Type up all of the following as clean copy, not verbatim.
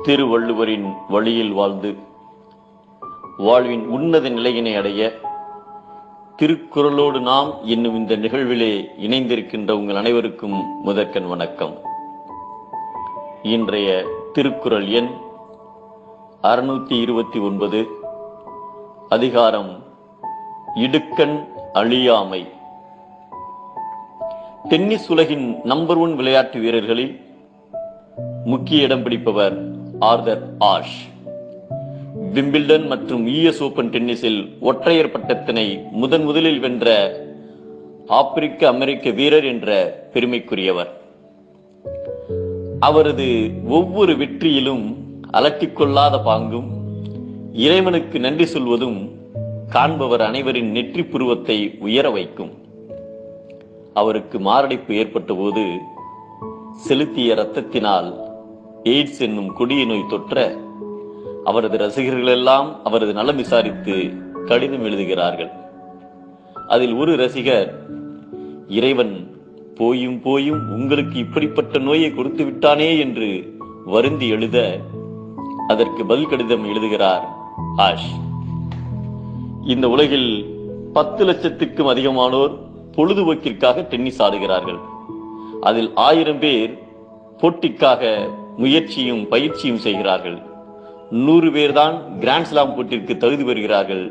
திருவள்ளுவரின் வழியில் வாழ்ந்து வாழ்வின் உன்னத நிலையினை அடைய திருக்குறளோடு நாம் என்னும் இந்த நிகழ்விலே இணைந்திருக்கின்ற உங்கள் அனைவருக்கும் முதற்கண் வணக்கம். இன்றைய திருக்குறள் எண் 629, அதிகாரம் இடுக்கண் அழியாமை. டென்னிஸ் உலகின் நம்பர் 1 விளையாட்டு வீரர்களில் முக்கிய இடம் பிடிப்பவர் ஆர்தர் ஆஷ். விம்பிள்டன் மற்றும் US ஓபன் டென்னிஸில் ஒற்றையர் பட்டத்தினை முதலில் வென்ற ஆப்பிரிக்க அமெரிக்க வீரர் என்ற பெருமைக்குரியவர். அவரது ஒவ்வொரு வெற்றியிலும் அலட்டிக்கொள்ளாத பாங்கும், இறைவனுக்கு நன்றி சொல்வதும் காண்பவர் அனைவரின் நெற்றி புருவத்தை உயர வைக்கும். அவருக்கு மாரடைப்பு ஏற்பட்ட போது செலுத்திய இரத்தத்தினால் எய்ட்ஸ் என்னும் கொடிய நோய் தொற்ற அவரது ரசிகர்கள் எல்லாம் அவரது நலம் விசாரித்து கடிதம் எழுதுகிறார்கள். அதில் ஒரு ரசிகர், இறைவன் போயும் போயும் உங்களுக்கு இப்படிப்பட்ட நோயை கொடுத்து விட்டானே என்று வருந்தி எழுத, அதற்கு பதில் கடிதம் எழுதுகிறார் ஆஷ். இந்த உலகில் 10 லட்சத்துக்கும் அதிகமானோர் பொழுதுபோக்கிற்காக டென்னிஸ் ஆடுகிறார்கள். அதில் 1000 பேர் போட்டிக்காக முயற்சியும் பயிற்சியும் செய்கிறார்கள். 100 பேர் தான் கிராண்ட்ஸ்லாம் போட்டிற்கு தகுதி பெறுகிறார்கள்.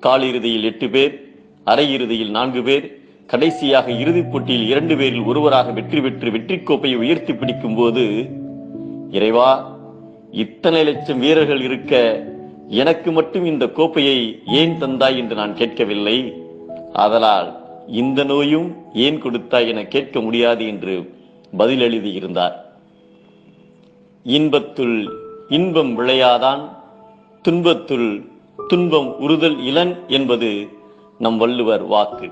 காலிறுதியில் 8 பேர், அரையிறுதியில் 4 பேர், கடைசியாக இறுதிப் போட்டியில் 2 பேரில் ஒருவராக வெற்றி பெற்று வெற்றி கோப்பையை உயர்த்தி பிடிக்கும் போது, இறைவா, இத்தனை லட்சம் வீரர்கள் இருக்க எனக்கு மட்டும் இந்த கோப்பையை ஏன் தந்தாய் என்று நான் கேட்கவில்லை. ஆதலால் இந்த நோயும் ஏன் கொடுத்தாய் என கேட்க முடியாது என்று பதில் எழுதியிருந்தார். இன்பத்துள் இன்பம் விளையாதான், துன்பத்துள் துன்பம் உறுதல் இலன் என்பது நம் வள்ளுவர் வாக்கு.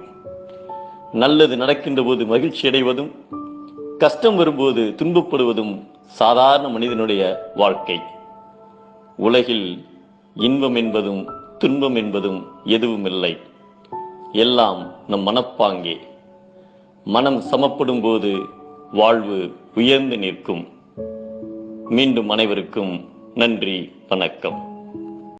நல்லது நடக்கின்ற போது மகிழ்ச்சி அடைவதும், கஷ்டம் வரும்போது துன்பப்படுவதும் சாதாரண மனிதனுடைய வாழ்க்கை. உலகில் இன்பம் என்பதும் துன்பம் என்பதும் எதுவும் இல்லை. எல்லாம் நம் மனப்பாங்கே. மனம் சமப்படும் போது வாழ்வு உயர்ந்து நிற்கும். மீண்டும் அனைவருக்கும் நன்றி, வணக்கம்.